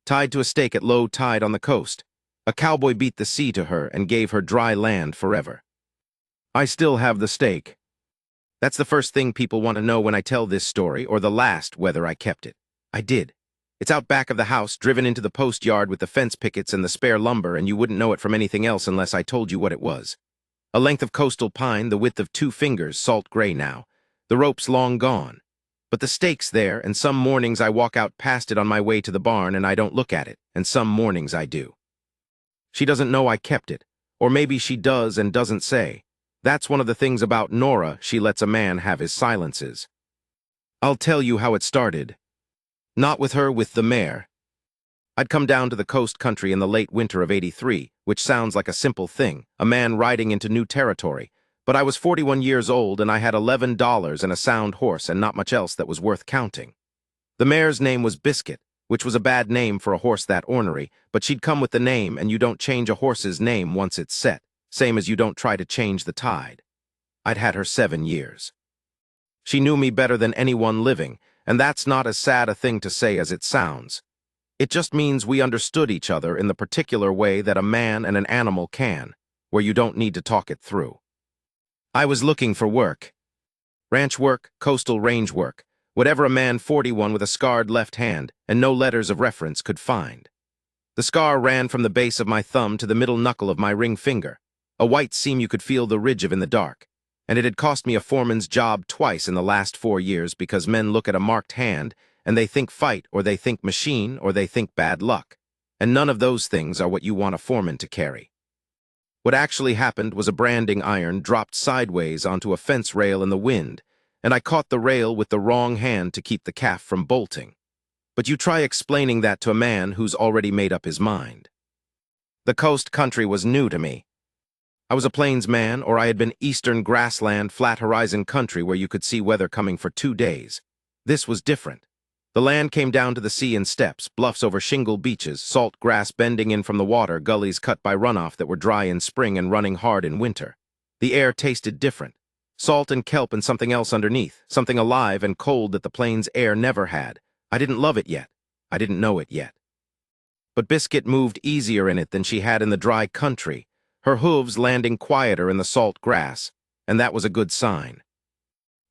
tied to a stake at low tide on the coast. A cowboy beat the sea to her and gave her dry land forever. I still have the stake. That's the first thing people want to know when I tell this story, or the last, whether I kept it. I did. It's out back of the house, driven into the post yard with the fence pickets and the spare lumber, and you wouldn't know it from anything else unless I told you what it was. A length of coastal pine, the width of 2 fingers, salt gray now. The rope's long gone. But the stake's there, and some mornings I walk out past it on my way to the barn and I don't look at it, and some mornings I do. She doesn't know I kept it, or maybe she does and doesn't say. That's one of the things about Nora, she lets a man have his silences. I'll tell you how it started. Not with her, with the mare. I'd come down to the coast country in the late winter of '83, which sounds like a simple thing, a man riding into new territory, but I was 41 years old and I had $11 and a sound horse and not much else that was worth counting. The mare's name was Biscuit, which was a bad name for a horse that ornery, but she'd come with the name, and you don't change a horse's name once it's set, same as you don't try to change the tide. I'd had her 7 years. She knew me better than anyone living, and that's not as sad a thing to say as it sounds. It just means we understood each other in the particular way that a man and an animal can, where you don't need to talk it through. I was looking for work. Ranch work, coastal range work, whatever a man 41 with a scarred left hand and no letters of reference could find. The scar ran from the base of my thumb to the middle knuckle of my ring finger, a white seam you could feel the ridge of in the dark, and it had cost me a foreman's job twice in the last 4 years because men look at a marked hand and they think fight, or they think machine, or they think bad luck, and none of those things are what you want a foreman to carry. What actually happened was a branding iron dropped sideways onto a fence rail in the wind, and I caught the rail with the wrong hand to keep the calf from bolting. But you try explaining that to a man who's already made up his mind. The coast country was new to me. I was a plains man, or I had been eastern grassland, flat horizon country where you could see weather coming for 2 days. This was different. The land came down to the sea in steps, bluffs over shingle beaches, salt grass bending in from the water, gullies cut by runoff that were dry in spring and running hard in winter. The air tasted different. Salt and kelp and something else underneath, something alive and cold that the plains air never had. I didn't love it yet. I didn't know it yet. But Biscuit moved easier in it than she had in the dry country, her hooves landing quieter in the salt grass, and that was a good sign.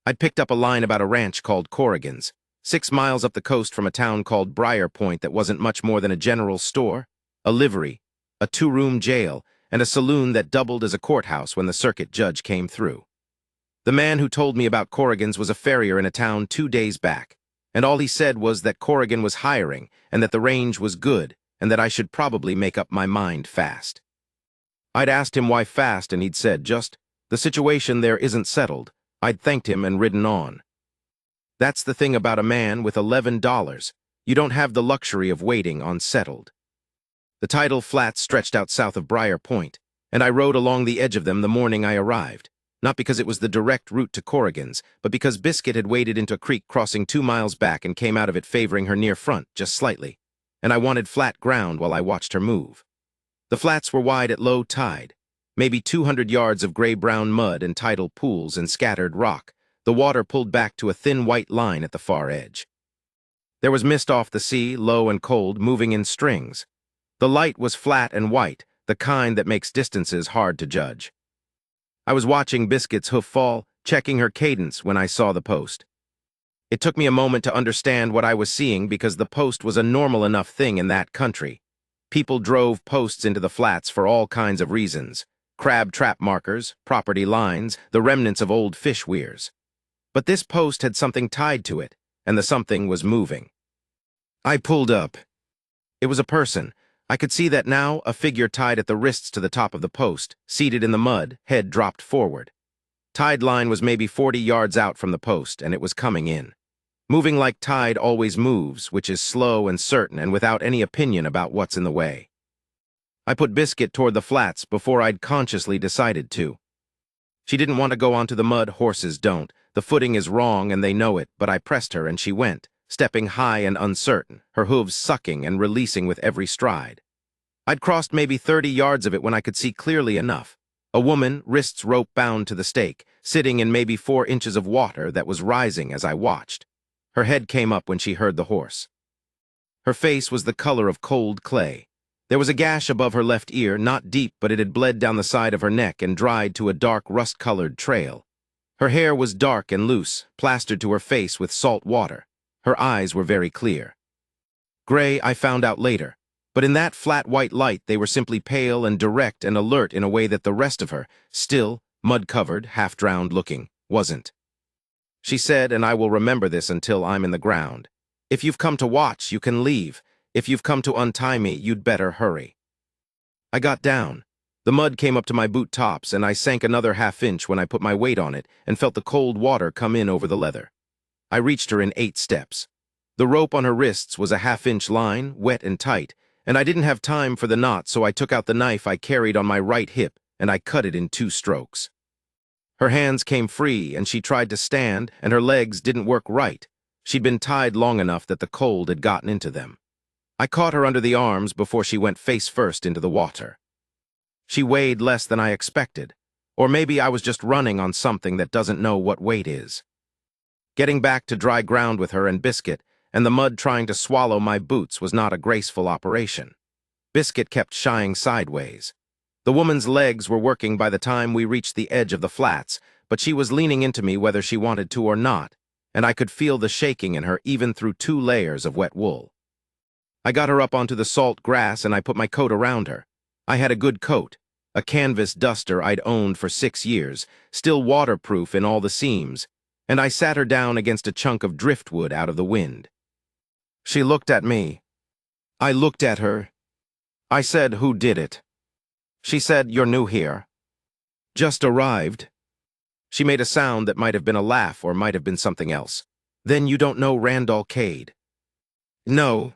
I'd picked up a line about a ranch called Corrigan's, 6 miles up the coast from a town called Briar Point that wasn't much more than a general store, a livery, a 2-room jail, and a saloon that doubled as a courthouse when the circuit judge came through. The man who told me about Corrigan's was a farrier in a town 2 days back, and all he said was that Corrigan was hiring and that the range was good and that I should probably make up my mind fast. I'd asked him why fast, and he'd said, just, the situation there isn't settled. I'd thanked him and ridden on. That's the thing about a man with $11. You don't have the luxury of waiting on settled. The tidal flats stretched out south of Briar Point, and I rode along the edge of them the morning I arrived, not because it was the direct route to Corrigan's, but because Biscuit had waded into a creek crossing 2 miles back and came out of it favoring her near front, just slightly, and I wanted flat ground while I watched her move. The flats were wide at low tide, maybe 200 yards of gray-brown mud and tidal pools and scattered rock, the water pulled back to a thin white line at the far edge. There was mist off the sea, low and cold, moving in strings. The light was flat and white, the kind that makes distances hard to judge. I was watching Biscuit's hoof fall, checking her cadence when I saw the post. It took me a moment to understand what I was seeing because the post was a normal enough thing in that country. People drove posts into the flats for all kinds of reasons. Crab trap markers, property lines, the remnants of old fish weirs. But this post had something tied to it, and the something was moving. I pulled up. It was a person. I could see that now, a figure tied at the wrists to the top of the post, seated in the mud, head dropped forward. Tide line was maybe 40 yards out from the post, and it was coming in. Moving like tide always moves, which is slow and certain and without any opinion about what's in the way. I put Biscuit toward the flats before I'd consciously decided to. She didn't want to go onto the mud, horses don't. The footing is wrong and they know it, but I pressed her and she went, stepping high and uncertain, her hooves sucking and releasing with every stride. I'd crossed maybe 30 yards of it when I could see clearly enough. A woman, wrists rope bound to the stake, sitting in maybe 4 inches of water that was rising as I watched. Her head came up when she heard the horse. Her face was the color of cold clay. There was a gash above her left ear, not deep, but it had bled down the side of her neck and dried to a dark rust-colored trail. Her hair was dark and loose, plastered to her face with salt water. Her eyes were very clear. Gray, I found out later, but in that flat white light they were simply pale and direct and alert in a way that the rest of her, still, mud-covered, half-drowned looking, wasn't. She said, and I will remember this until I'm in the ground, "If you've come to watch, you can leave. If you've come to untie me, you'd better hurry." I got down. The mud came up to my boot tops, and I sank another half-inch when I put my weight on it and felt the cold water come in over the leather. I reached her in 8 steps. The rope on her wrists was a half-inch line, wet and tight, and I didn't have time for the knot, so I took out the knife I carried on my right hip, and I cut it in 2 strokes. Her hands came free, and she tried to stand, and her legs didn't work right. She'd been tied long enough that the cold had gotten into them. I caught her under the arms before she went face first into the water. She weighed less than I expected, or maybe I was just running on something that doesn't know what weight is. Getting back to dry ground with her and Biscuit, and the mud trying to swallow my boots, was not a graceful operation. Biscuit kept shying sideways. The woman's legs were working by the time we reached the edge of the flats, but she was leaning into me whether she wanted to or not, and I could feel the shaking in her even through 2 layers of wet wool. I got her up onto the salt grass and I put my coat around her. I had a good coat, a canvas duster I'd owned for 6 years, still waterproof in all the seams, and I sat her down against a chunk of driftwood out of the wind. She looked at me. I looked at her. I said, "Who did it?" She said, "You're new here." "Just arrived." She made a sound that might have been a laugh or might have been something else. "Then you don't know Randall Cade?" "No."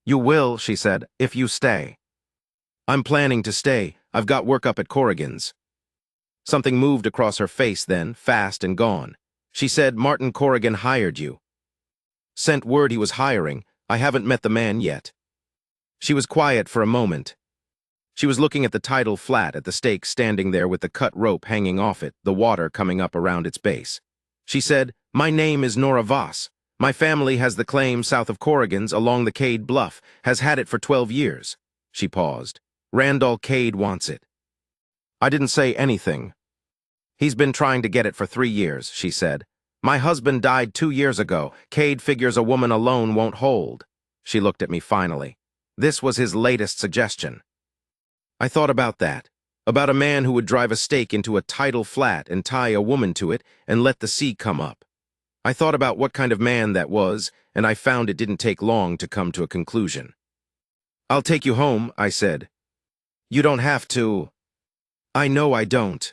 "You will," she said, "if you stay." "I'm planning to stay. I've got work up at Corrigan's." Something moved across her face then, fast and gone. She said, "Martin Corrigan hired you." "Sent word he was hiring. I haven't met the man yet." She was quiet for a moment. She was looking at the tidal flat, at the stake standing there with the cut rope hanging off it, the water coming up around its base. She said, "My name is Nora Voss. My family has the claim south of Corrigan's along the Cade Bluff, has had it for 12 years. She paused. "Randall Cade wants it." I didn't say anything. "He's been trying to get it for 3 years, she said. "My husband died 2 years ago. Cade figures a woman alone won't hold." She looked at me finally. This was his latest suggestion. I thought about that, about a man who would drive a stake into a tidal flat and tie a woman to it and let the sea come up. I thought about what kind of man that was, and I found it didn't take long to come to a conclusion. "I'll take you home," I said. "You don't have to." "I know I don't."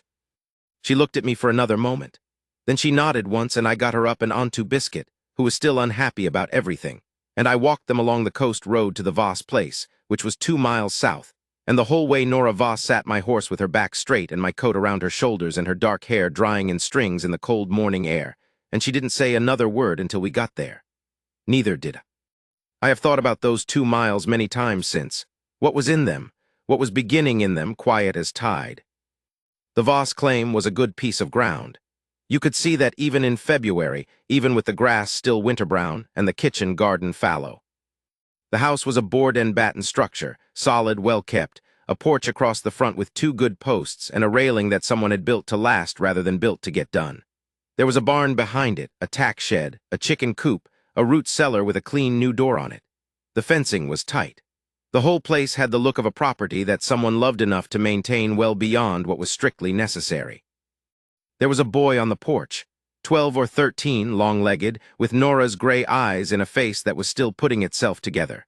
She looked at me for another moment. Then she nodded once and I got her up and onto Biscuit, who was still unhappy about everything, and I walked them along the coast road to the Voss place, which was 2 miles south, and the whole way Nora Voss sat my horse with her back straight and my coat around her shoulders and her dark hair drying in strings in the cold morning air, and she didn't say another word until we got there. Neither did I. I have thought about those 2 miles many times since. What was in them? What was beginning in them, quiet as tide? The Voss claim was a good piece of ground. You could see that even in February, even with the grass still winter brown and the kitchen garden fallow. The house was a board and batten structure, solid, well kept, a porch across the front with 2 good posts and a railing that someone had built to last rather than built to get done. There was a barn behind it, a tack shed, a chicken coop, a root cellar with a clean new door on it. The fencing was tight. The whole place had the look of a property that someone loved enough to maintain well beyond what was strictly necessary. There was a boy on the porch, 12 or 13, long-legged, with Nora's gray eyes in a face that was still putting itself together.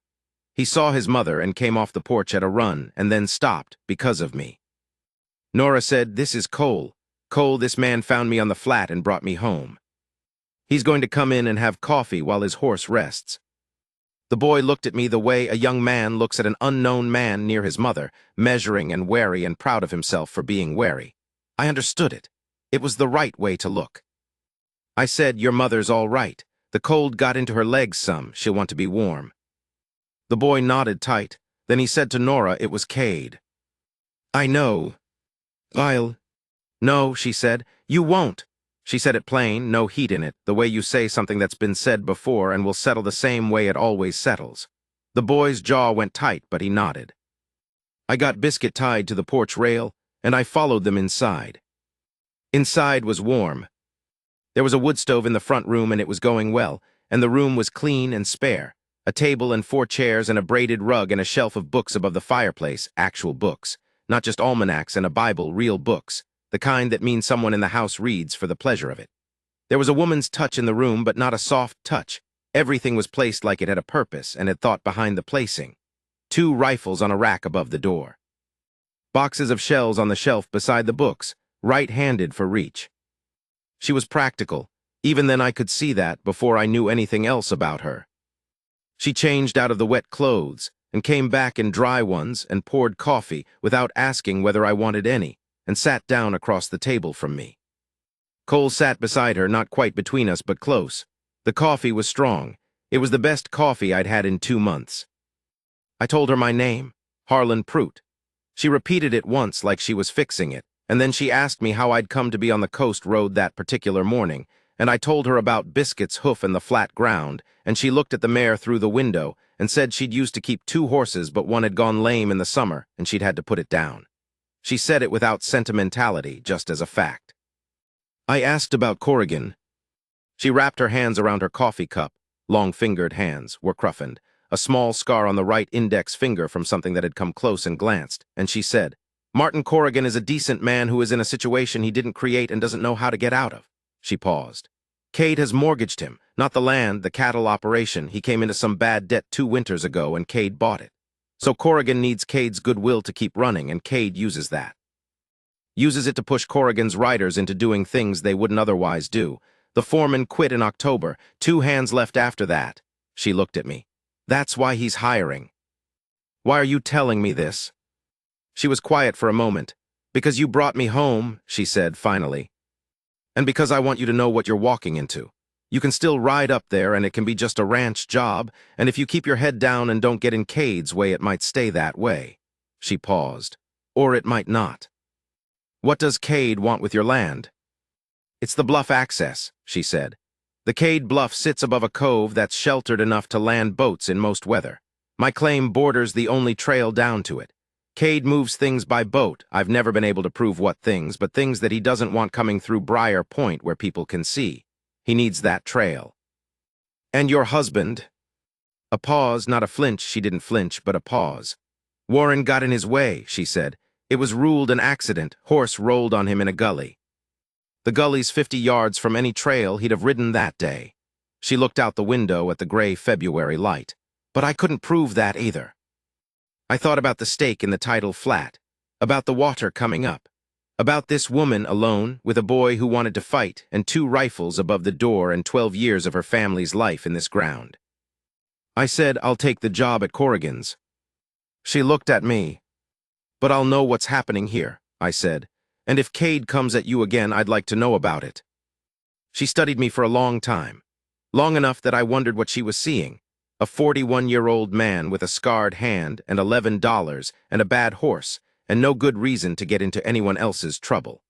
He saw his mother and came off the porch at a run and then stopped because of me. Nora said, "This is Cole. Cole, this man found me on the flat and brought me home. He's going to come in and have coffee while his horse rests." The boy looked at me the way a young man looks at an unknown man near his mother, measuring and wary and proud of himself for being wary. I understood it. It was the right way to look. I said, "Your mother's all right. The cold got into her legs some. She'll want to be warm." The boy nodded tight. Then he said to Nora it was Cade. "I know. I'll—" "No," she said. "You won't." She said it plain, no heat in it, the way you say something that's been said before and will settle the same way it always settles. The boy's jaw went tight, but he nodded. I got Biscuit tied to the porch rail, and I followed them inside. Inside was warm. There was a wood stove in the front room, and it was going well, and the room was clean and spare. A table and 4 chairs and a braided rug and a shelf of books above the fireplace, actual books. Not just almanacs and a Bible, real books, the kind that means someone in the house reads for the pleasure of it. There was a woman's touch in the room, but not a soft touch. Everything was placed like it had a purpose and had thought behind the placing. 2 rifles on a rack above the door. Boxes of shells on the shelf beside the books, right-handed for reach. She was practical. Even then I could see that before I knew anything else about her. She changed out of the wet clothes and came back in dry ones and poured coffee without asking whether I wanted any, and sat down across the table from me. Cole sat beside her, not quite between us, but close. The coffee was strong. It was the best coffee I'd had in 2 months. I told her my name, Harlan Prout. She repeated it once like she was fixing it, and then she asked me how I'd come to be on the coast road that particular morning, and I told her about Biscuit's hoof and the flat ground, and she looked at the mare through the window and said she'd used to keep 2 horses, but one had gone lame in the summer, and she'd had to put it down. She said it without sentimentality, just as a fact. I asked about Corrigan. She wrapped her hands around her coffee cup. Long-fingered hands were cruffined, a small scar on the right index finger from something that had come close and glanced, and she said, "Martin Corrigan is a decent man who is in a situation he didn't create and doesn't know how to get out of." She paused. "Cade has mortgaged him, not the land, the cattle operation. He came into some bad debt 2 winters ago, and Cade bought it. So Corrigan needs Cade's goodwill to keep running, and Cade uses that. Uses it to push Corrigan's riders into doing things they wouldn't otherwise do. The foreman quit in October, 2 hands left after that." She looked at me. "That's why he's hiring." "Why are you telling me this?" She was quiet for a moment. "Because you brought me home," she said finally. "And because I want you to know what you're walking into. You can still ride up there, and it can be just a ranch job, and if you keep your head down and don't get in Cade's way, it might stay that way." She paused. "Or it might not." "What does Cade want with your land?" "It's the bluff access," she said. "The Cade Bluff sits above a cove that's sheltered enough to land boats in most weather. My claim borders the only trail down to it. Cade moves things by boat. I've never been able to prove what things, but things that he doesn't want coming through Briar Point where people can see. He needs that trail." "And your husband?" A pause, not a flinch. She didn't flinch, but a pause. "Warren got in his way," she said. "It was ruled an accident. Horse rolled on him in a gully. The gully's 50 yards from any trail he'd have ridden that day." She looked out the window at the gray February light. "But I couldn't prove that either." I thought about the stake in the tidal flat, about the water coming up, about this woman alone with a boy who wanted to fight and 2 rifles above the door and 12 years of her family's life in this ground. I said, "I'll take the job at Corrigan's." She looked at me. "But I'll know what's happening here," I said. "And if Cade comes at you again, I'd like to know about it." She studied me for a long time, long enough that I wondered what she was seeing. A 41-year-old man with a scarred hand and $11 and a bad horse, and no good reason to get into anyone else's trouble.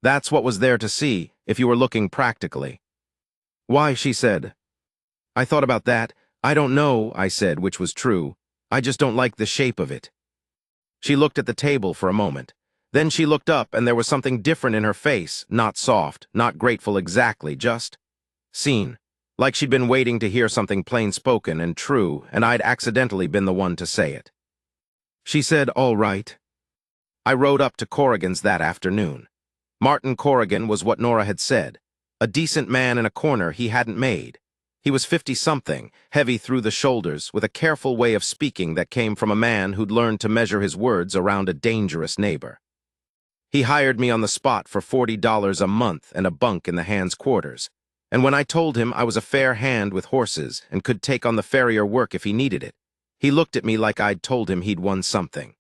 That's what was there to see, if you were looking practically. "Why?" she said. I thought about that. "I don't know," I said, which was true. "I just don't like the shape of it." She looked at the table for a moment. Then she looked up, and there was something different in her face, not soft, not grateful exactly, just seen. Like she'd been waiting to hear something plain-spoken and true, and I'd accidentally been the one to say it. She said, "All right." I rode up to Corrigan's that afternoon. Martin Corrigan was what Nora had said, a decent man in a corner he hadn't made. He was 50-something, heavy through the shoulders, with a careful way of speaking that came from a man who'd learned to measure his words around a dangerous neighbor. He hired me on the spot for $40 a month and a bunk in the hands' quarters. And when I told him I was a fair hand with horses and could take on the farrier work if he needed it, he looked at me like I'd told him he'd won something.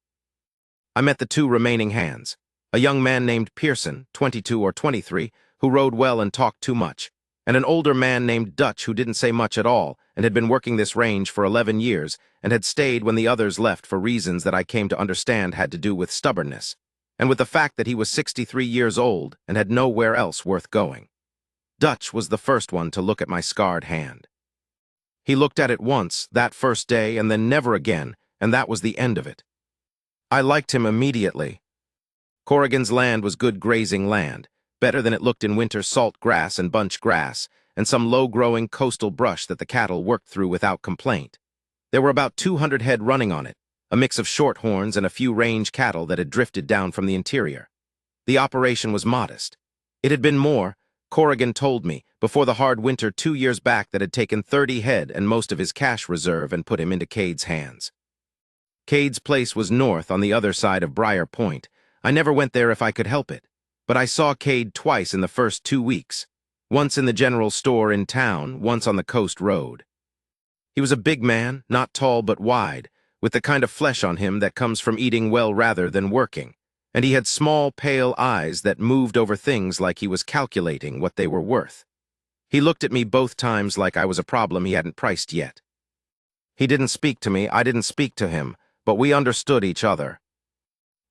I met the 2 remaining hands, a young man named Pearson, 22 or 23, who rode well and talked too much, and an older man named Dutch who didn't say much at all and had been working this range for 11 years and had stayed when the others left for reasons that I came to understand had to do with stubbornness, and with the fact that he was 63 years old and had nowhere else worth going. Dutch was the first one to look at my scarred hand. He looked at it once, that first day, and then never again, and that was the end of it. I liked him immediately. Corrigan's land was good grazing land, better than it looked in winter salt grass and bunch grass, and some low-growing coastal brush that the cattle worked through without complaint. There were about 200 head running on it, a mix of shorthorns and a few range cattle that had drifted down from the interior. The operation was modest. It had been more, Corrigan told me, before the hard winter 2 years back that had taken 30 head and most of his cash reserve and put him into Cade's hands. Cade's place was north on the other side of Briar Point. I never went there if I could help it, but I saw Cade twice in the first 2 weeks, once in the general store in town, once on the coast road. He was a big man, not tall but wide, with the kind of flesh on him that comes from eating well rather than working, and he had small, pale eyes that moved over things like he was calculating what they were worth. He looked at me both times like I was a problem he hadn't priced yet. He didn't speak to me, I didn't speak to him, but we understood each other.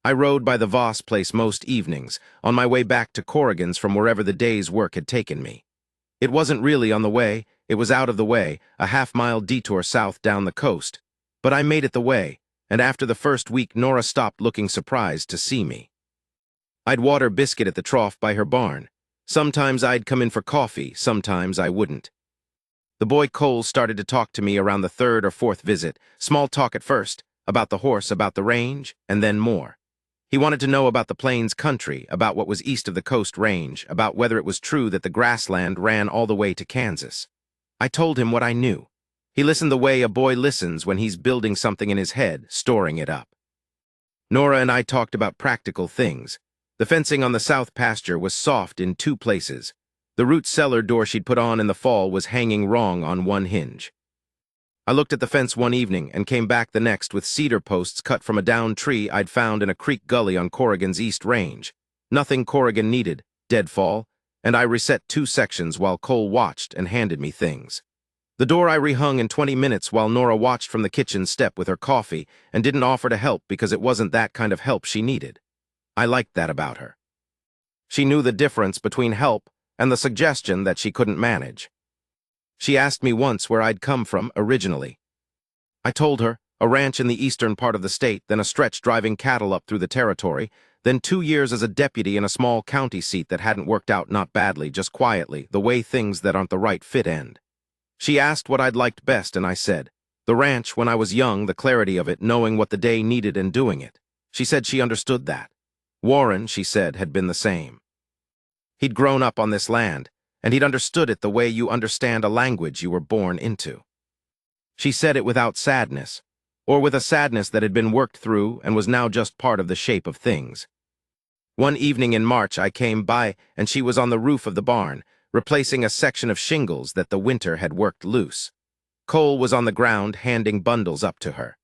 I rode by the Voss place most evenings, on my way back to Corrigan's from wherever the day's work had taken me. It wasn't really on the way, it was out of the way, a half-mile detour south down the coast. But I made it the way, and after the first week Nora stopped looking surprised to see me. I'd water Biscuit at the trough by her barn. Sometimes I'd come in for coffee, sometimes I wouldn't. The boy Cole started to talk to me around the 3rd or 4th visit, small talk at first, about the horse, about the range, and then more. He wanted to know about the plains country, about what was east of the coast range, about whether it was true that the grassland ran all the way to Kansas. I told him what I knew. He listened the way a boy listens when he's building something in his head, storing it up. Nora and I talked about practical things. The fencing on the south pasture was soft in 2 places. The root cellar door she'd put on in the fall was hanging wrong on one hinge. I looked at the fence one evening and came back the next with cedar posts cut from a downed tree I'd found in a creek gully on Corrigan's east range. Nothing Corrigan needed, deadfall, and I reset 2 sections while Cole watched and handed me things. The door I rehung in 20 minutes while Nora watched from the kitchen step with her coffee and didn't offer to help because it wasn't that kind of help she needed. I liked that about her. She knew the difference between help and the suggestion that she couldn't manage. She asked me once where I'd come from originally. I told her, a ranch in the eastern part of the state, then a stretch driving cattle up through the territory, then 2 years as a deputy in a small county seat that hadn't worked out not badly, just quietly, the way things that aren't the right fit end. She asked what I'd liked best, and I said, the ranch when I was young, the clarity of it, knowing what the day needed and doing it. She said she understood that. Warren, she said, had been the same. He'd grown up on this land, and he'd understood it the way you understand a language you were born into. She said it without sadness, or with a sadness that had been worked through and was now just part of the shape of things. One evening in March I came by, and she was on the roof of the barn, replacing a section of shingles that the winter had worked loose. Cole was on the ground handing bundles up to her.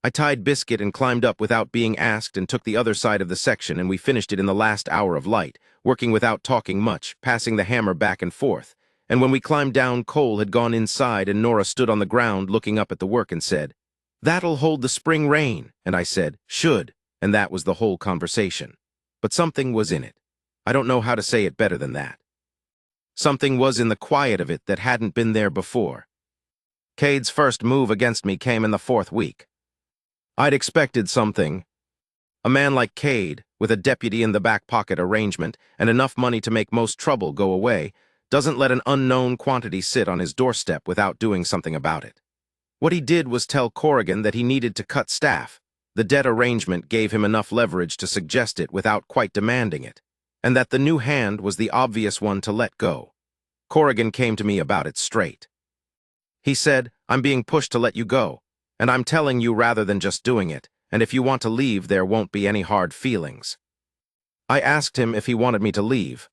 I tied Biscuit and climbed up without being asked and took the other side of the section, and we finished it in the last hour of light, working without talking much, passing the hammer back and forth. And when we climbed down, Cole had gone inside and Nora stood on the ground looking up at the work and said, "That'll hold the spring rain." And I said, "Should," and that was the whole conversation. But something was in it. I don't know how to say it better than that. Something was in the quiet of it that hadn't been there before. Cade's first move against me came in the 4th week. I'd expected something. A man like Cade, with a deputy in the back pocket arrangement and enough money to make most trouble go away, doesn't let an unknown quantity sit on his doorstep without doing something about it. What he did was tell Corrigan that he needed to cut staff. The debt arrangement gave him enough leverage to suggest it without quite demanding it, and that the new hand was the obvious one to let go. Corrigan came to me about it straight. He said, "I'm being pushed to let you go, and I'm telling you rather than just doing it, and if you want to leave, there won't be any hard feelings." I asked him if he wanted me to leave.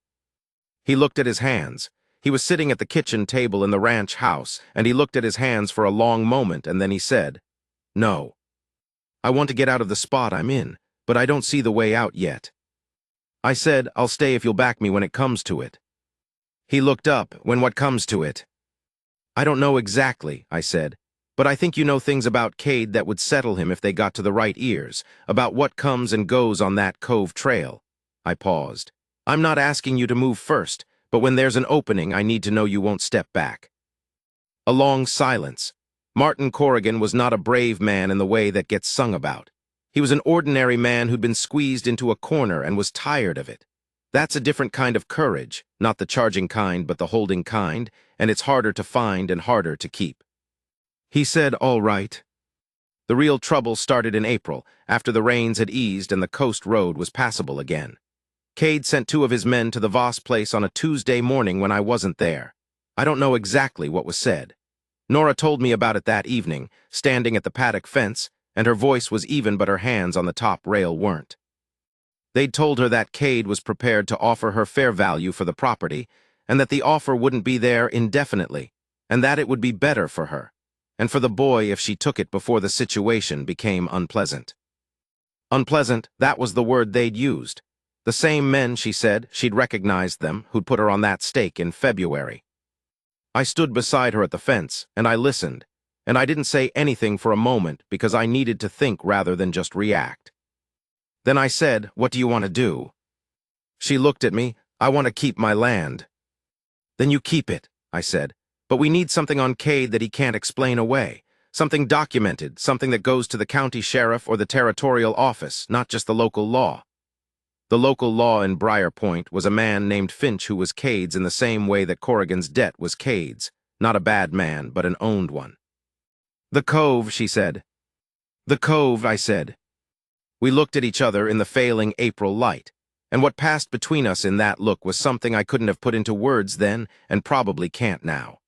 He looked at his hands. He was sitting at the kitchen table in the ranch house, and he looked at his hands for a long moment, and then he said, "No. I want to get out of the spot I'm in, but I don't see the way out yet." I said, "I'll stay if you'll back me when it comes to it." He looked up. "When what comes to it?" "I don't know exactly," I said, "but I think you know things about Cade that would settle him if they got to the right ears, about what comes and goes on that Cove Trail." I paused. "I'm not asking you to move first, but when there's an opening, I need to know you won't step back." A long silence. Martin Corrigan was not a brave man in the way that gets sung about. He was an ordinary man who'd been squeezed into a corner and was tired of it. That's a different kind of courage, not the charging kind but the holding kind, and it's harder to find and harder to keep. He said, "All right." The real trouble started in April, after the rains had eased and the coast road was passable again. Cade sent 2 of his men to the Voss place on a Tuesday morning when I wasn't there. I don't know exactly what was said. Nora told me about it that evening, standing at the paddock fence, and her voice was even but her hands on the top rail weren't. They'd told her that Cade was prepared to offer her fair value for the property, and that the offer wouldn't be there indefinitely, and that it would be better for her, and for the boy if she took it before the situation became unpleasant. Unpleasant, that was the word they'd used. The same men, she said, she'd recognized them, who'd put her on that stake in February. I stood beside her at the fence, and I listened, and I didn't say anything for a moment because I needed to think rather than just react. Then I said, "What do you want to do?" She looked at me. "I want to keep my land." "Then you keep it," I said. "But we need something on Cade that he can't explain away. Something documented, something that goes to the county sheriff or the territorial office, not just the local law." The local law in Briar Point was a man named Finch who was Cade's in the same way that Corrigan's debt was Cade's. Not a bad man, but an owned one. "The Cove," she said. "The Cove," I said. We looked at each other in the failing April light, and what passed between us in that look was something I couldn't have put into words then and probably can't now.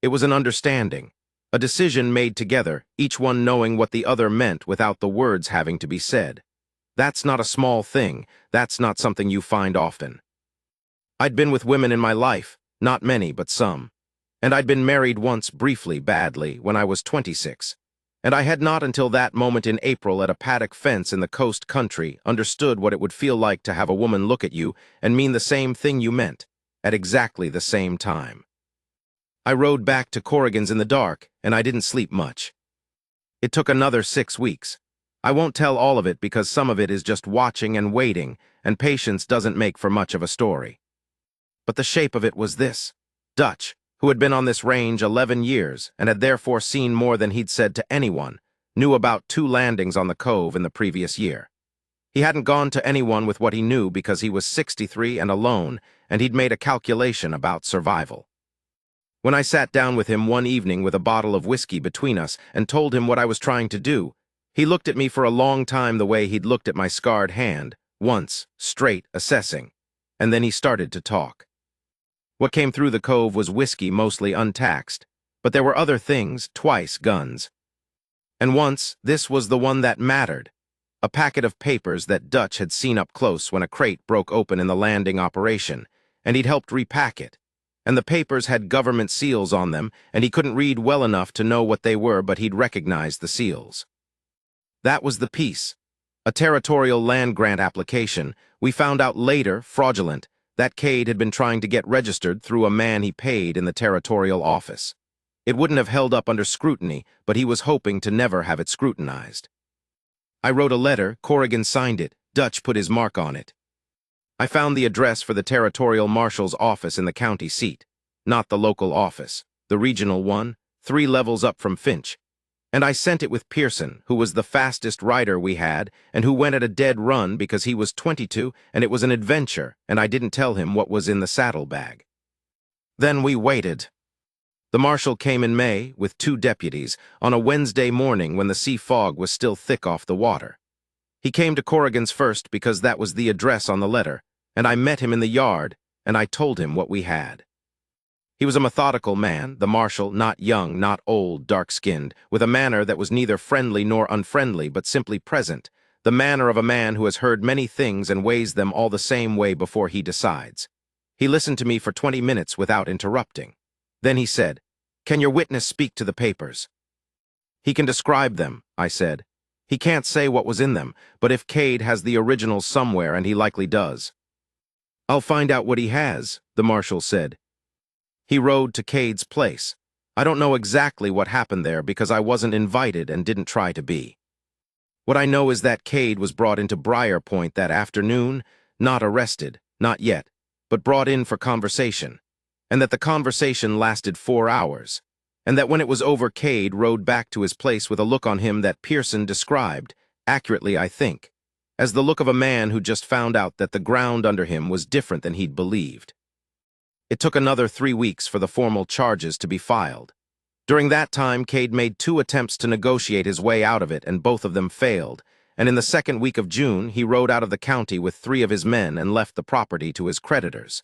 It was an understanding, a decision made together, each one knowing what the other meant without the words having to be said. That's not a small thing. That's not something you find often. I'd been with women in my life, not many, but some. And I'd been married once briefly, badly, when I was 26. And I had not until that moment in April at a paddock fence in the coast country understood what it would feel like to have a woman look at you and mean the same thing you meant, at exactly the same time. I rode back to Corrigan's in the dark, and I didn't sleep much. It took another 6 weeks. I won't tell all of it because some of it is just watching and waiting, and patience doesn't make for much of a story. But the shape of it was this. Dutch, who had been on this range 11 years and had therefore seen more than he'd said to anyone, knew about 2 landings on the Cove in the previous year. He hadn't gone to anyone with what he knew because he was 63 and alone, and he'd made a calculation about survival. When I sat down with him one evening with a bottle of whiskey between us and told him what I was trying to do, he looked at me for a long time the way he'd looked at my scarred hand, once, straight, assessing, and then he started to talk. What came through the Cove was whiskey, mostly untaxed, but there were other things, twice guns. And once, this was the one that mattered, a packet of papers that Dutch had seen up close when a crate broke open in the landing operation, and he'd helped repack it. And the papers had government seals on them, and he couldn't read well enough to know what they were, but he'd recognized the seals. That was the piece. A territorial land grant application, we found out later, fraudulent, that Cade had been trying to get registered through a man he paid in the territorial office. It wouldn't have held up under scrutiny, but he was hoping to never have it scrutinized. I wrote a letter, Corrigan signed it, Dutch put his mark on it. I found the address for the territorial marshal's office in the county seat, not the local office, the regional one, 3 levels up from Finch. And I sent it with Pearson, who was the fastest rider we had, and who went at a dead run because he was 22 and it was an adventure, and I didn't tell him what was in the saddlebag. Then we waited. The marshal came in May, with 2 deputies, on a Wednesday morning when the sea fog was still thick off the water. He came to Corrigan's first because that was the address on the letter, and I met him in the yard, and I told him what we had. He was a methodical man, the marshal, not young, not old, dark-skinned, with a manner that was neither friendly nor unfriendly, but simply present, the manner of a man who has heard many things and weighs them all the same way before he decides. He listened to me for 20 minutes without interrupting. Then he said, "Can your witness speak to the papers?" "He can describe them," I said. "He can't say what was in them, but if Cade has the originals somewhere, and he likely does." "I'll find out what he has," the marshal said. He rode to Cade's place. I don't know exactly what happened there because I wasn't invited and didn't try to be. What I know is that Cade was brought into Briar Point that afternoon, not arrested, not yet, but brought in for conversation, and that the conversation lasted 4 hours. and that when it was over, Cade rode back to his place with a look on him that Pearson described, accurately I think, as the look of a man who just found out that the ground under him was different than he'd believed. It took another 3 weeks for the formal charges to be filed. During that time, Cade made 2 attempts to negotiate his way out of it, and both of them failed, and in the second week of June, he rode out of the county with 3 of his men and left the property to his creditors.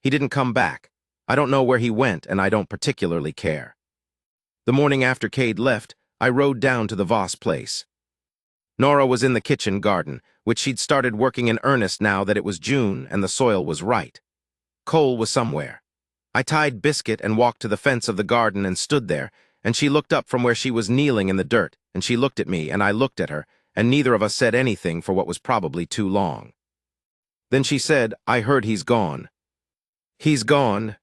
He didn't come back. I don't know where he went, and I don't particularly care. The morning after Cade left, I rode down to the Voss place. Nora was in the kitchen garden, which she'd started working in earnest now that it was June and the soil was right. Cole was somewhere. I tied Biscuit and walked to the fence of the garden and stood there, and she looked up from where she was kneeling in the dirt, and she looked at me, and I looked at her, and neither of us said anything for what was probably too long. Then she said, "I heard he's gone." "He's gone."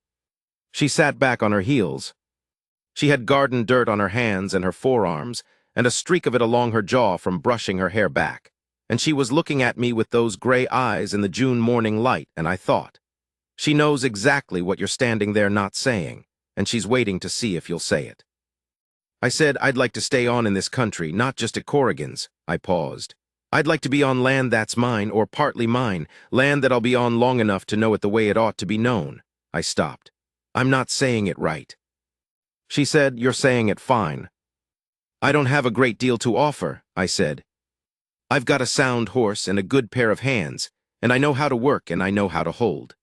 She sat back on her heels. She had garden dirt on her hands and her forearms, and a streak of it along her jaw from brushing her hair back, and she was looking at me with those gray eyes in the June morning light, and I thought, she knows exactly what you're standing there not saying, and she's waiting to see if you'll say it. I said I'd like to stay on in this country, not just at Corrigan's. I paused. I'd like to be on land that's mine, or partly mine, land that I'll be on long enough to know it the way it ought to be known. I stopped. I'm not saying it right. She said, "You're saying it fine." "I don't have a great deal to offer," I said. "I've got a sound horse and a good pair of hands, and I know how to work and I know how to hold."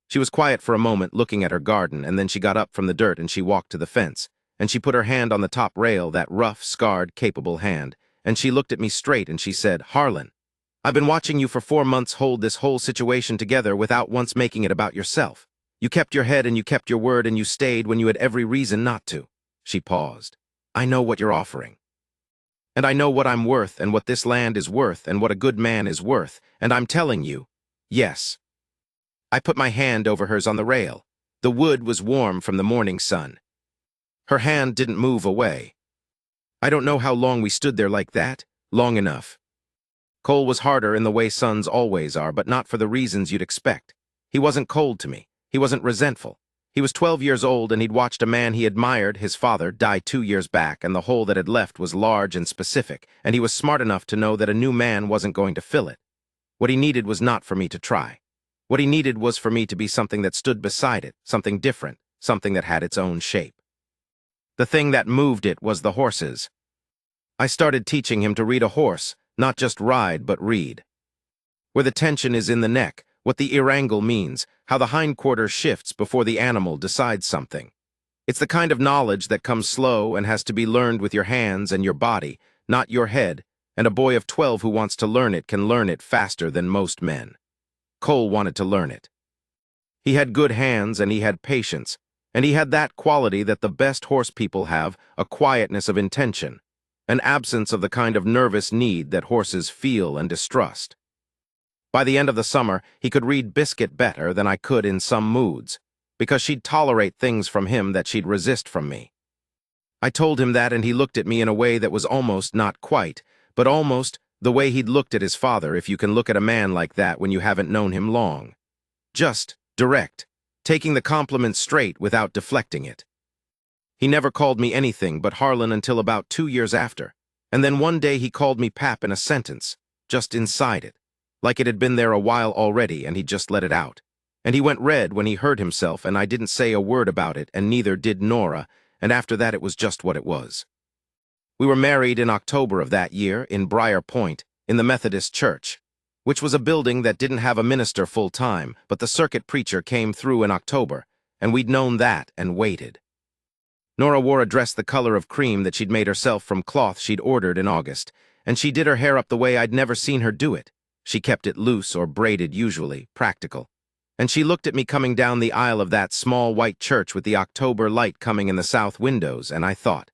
She was quiet for a moment, looking at her garden, and then she got up from the dirt and she walked to the fence, and she put her hand on the top rail, that rough, scarred, capable hand, and she looked at me straight and she said, "Harlan, I've been watching you for 4 months hold this whole situation together without once making it about yourself. You kept your head and you kept your word and you stayed when you had every reason not to." She paused. "I know what you're offering. And I know what I'm worth and what this land is worth and what a good man is worth, and I'm telling you, yes." I put my hand over hers on the rail. The wood was warm from the morning sun. Her hand didn't move away. I don't know how long we stood there like that. Long enough. Cole was harder in the way sons always are, but not for the reasons you'd expect. He wasn't cold to me. He wasn't resentful. He was 12 years old, and he'd watched a man he admired, his father, die 2 years back, and the hole that had left was large and specific, and he was smart enough to know that a new man wasn't going to fill it. What he needed was not for me to try. What he needed was for me to be something that stood beside it, something different, something that had its own shape. The thing that moved it was the horses. I started teaching him to read a horse, not just ride, but read. Where the tension is in the neck, what the ear-angle means, how the hindquarter shifts before the animal decides something. It's the kind of knowledge that comes slow and has to be learned with your hands and your body, not your head, and a boy of 12 who wants to learn it can learn it faster than most men. Cole wanted to learn it. He had good hands and he had patience, and he had that quality that the best horse people have, a quietness of intention, an absence of the kind of nervous need that horses feel and distrust. By the end of the summer, he could read Biscuit better than I could in some moods, because she'd tolerate things from him that she'd resist from me. I told him that, and he looked at me in a way that was almost, not quite, but almost the way he'd looked at his father, if you can look at a man like that when you haven't known him long. Just, direct, taking the compliment straight without deflecting it. He never called me anything but Harlan until about 2 years after, and then one day he called me Pap in a sentence, just inside it, like it had been there a while already and he'd just let it out. And he went red when he heard himself, and I didn't say a word about it, and neither did Nora, and after that it was just what it was. We were married in October of that year in Briar Point, in the Methodist Church, which was a building that didn't have a minister full-time, but the circuit preacher came through in October, and we'd known that and waited. Nora wore a dress the color of cream that she'd made herself from cloth she'd ordered in August, and she did her hair up the way I'd never seen her do it. She kept it loose or braided usually, practical. And she looked at me coming down the aisle of that small white church with the October light coming in the south windows, and I thought,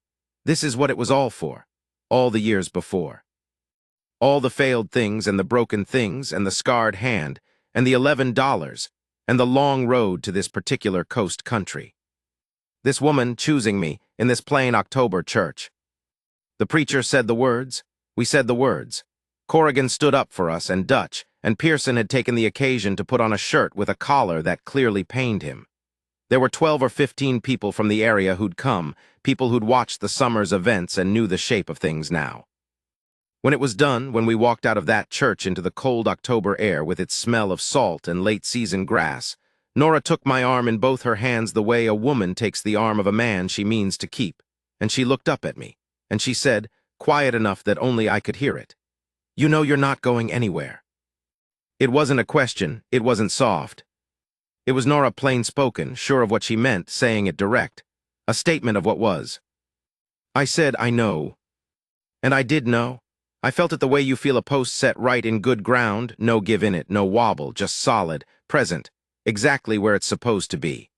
this is what it was all for, all the years before. All the failed things and the broken things and the scarred hand and the $11 and the long road to this particular coast country. This woman choosing me in this plain October church. The preacher said the words. We said the words. Corrigan stood up for us, and Dutch, and Pearson had taken the occasion to put on a shirt with a collar that clearly pained him. There were 12 or 15 people from the area who'd come, people who'd watched the summer's events and knew the shape of things now. When it was done, when we walked out of that church into the cold October air with its smell of salt and late-season grass, Nora took my arm in both her hands the way a woman takes the arm of a man she means to keep, and she looked up at me, and she said, quiet enough that only I could hear it, "You know you're not going anywhere." It wasn't a question, it wasn't soft. It was Nora plain-spoken, sure of what she meant, saying it direct, a statement of what was. I said, I know. And I did know. I felt it the way you feel a post set right in good ground, no give in it, no wobble, just solid, present, exactly where it's supposed to be.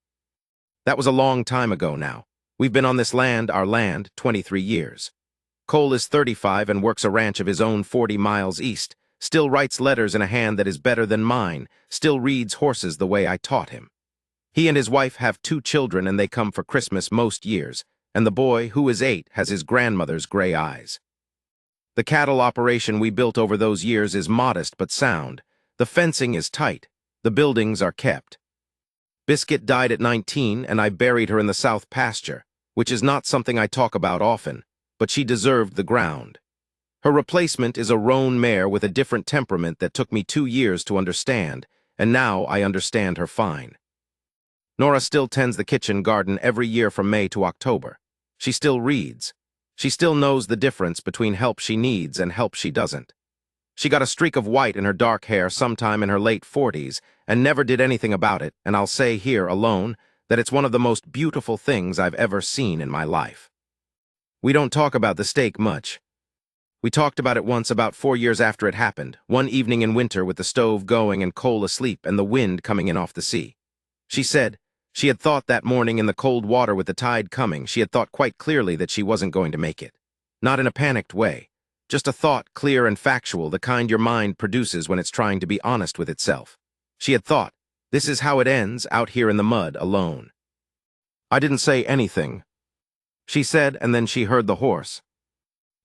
That was a long time ago now. We've been on this land, our land, 23 years. Cole is 35 and works a ranch of his own 40 miles east, still writes letters in a hand that is better than mine, still reads horses the way I taught him. He and his wife have 2 children and they come for Christmas most years, and the boy, who is 8, has his grandmother's gray eyes. The cattle operation we built over those years is modest but sound. The fencing is tight. The buildings are kept. Biscuit died at 19 and I buried her in the south pasture, which is not something I talk about often, but she deserved the ground. Her replacement is a roan mare with a different temperament that took me 2 years to understand, and now I understand her fine. Nora still tends the kitchen garden every year from May to October. She still reads. She still knows the difference between help she needs and help she doesn't. She got a streak of white in her dark hair sometime in her late 40s and never did anything about it, and I'll say here alone that it's one of the most beautiful things I've ever seen in my life. We don't talk about the steak much. We talked about it once about 4 years after it happened, one evening in winter with the stove going and Cole asleep and the wind coming in off the sea. She said, she had thought that morning in the cold water with the tide coming, she had thought quite clearly that she wasn't going to make it. Not in a panicked way. Just a thought, clear and factual, the kind your mind produces when it's trying to be honest with itself. She had thought, this is how it ends, out here in the mud, alone. I didn't say anything. She said, and then she heard the horse.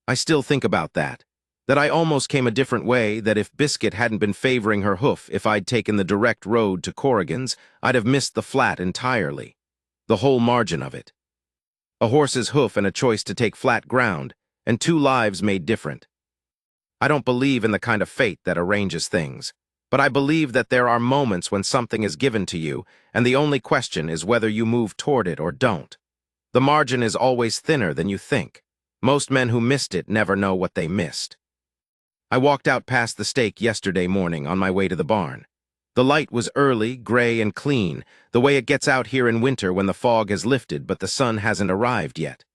I still think about that I almost came a different way, that if Biscuit hadn't been favoring her hoof, if I'd taken the direct road to Corrigan's, I'd have missed the flat entirely. The whole margin of it. A horse's hoof and a choice to take flat ground, and 2 lives made different. I don't believe in the kind of fate that arranges things, but I believe that there are moments when something is given to you, and the only question is whether you move toward it or don't. The margin is always thinner than you think. Most men who missed it never know what they missed. I walked out past the stake yesterday morning on my way to the barn. The light was early, gray and clean, the way it gets out here in winter when the fog has lifted but the sun hasn't arrived yet.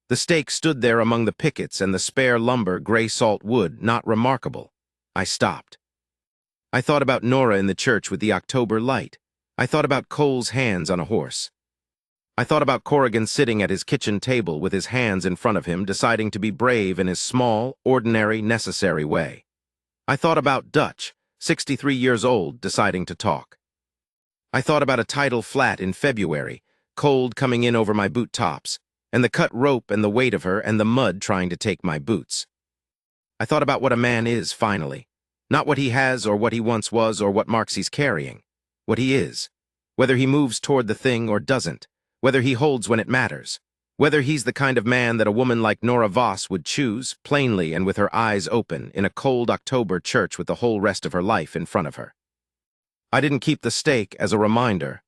The stake stood there among the pickets and the spare lumber, gray salt wood, not remarkable. I stopped. I thought about Nora in the church with the October light. I thought about Cole's hands on a horse. I thought about Corrigan sitting at his kitchen table with his hands in front of him, deciding to be brave in his small, ordinary, necessary way. I thought about Dutch, 63 years old, deciding to talk. I thought about a tidal flat in February, cold coming in over my boot tops, and the cut rope and the weight of her and the mud trying to take my boots. I thought about what a man is, finally. Not what he has or what he once was or what marks he's carrying. What he is. Whether he moves toward the thing or doesn't. Whether he holds when it matters. Whether he's the kind of man that a woman like Nora Voss would choose, plainly and with her eyes open, in a cold October church with the whole rest of her life in front of her. I didn't keep the stake as a reminder.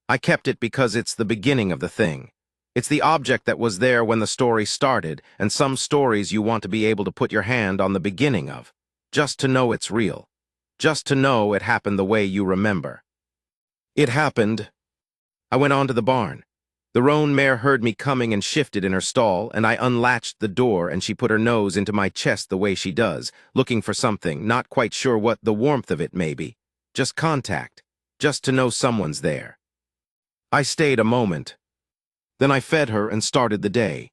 I kept it because it's the beginning of the thing. It's the object that was there when the story started, and some stories you want to be able to put your hand on the beginning of, just to know it's real, just to know it happened the way you remember. It happened. I went on to the barn. The roan mare heard me coming and shifted in her stall, and I unlatched the door and she put her nose into my chest the way she does, looking for something, not quite sure what, the warmth of it maybe. Just contact, just to know someone's there. I stayed a moment. Then I fed her and started the day.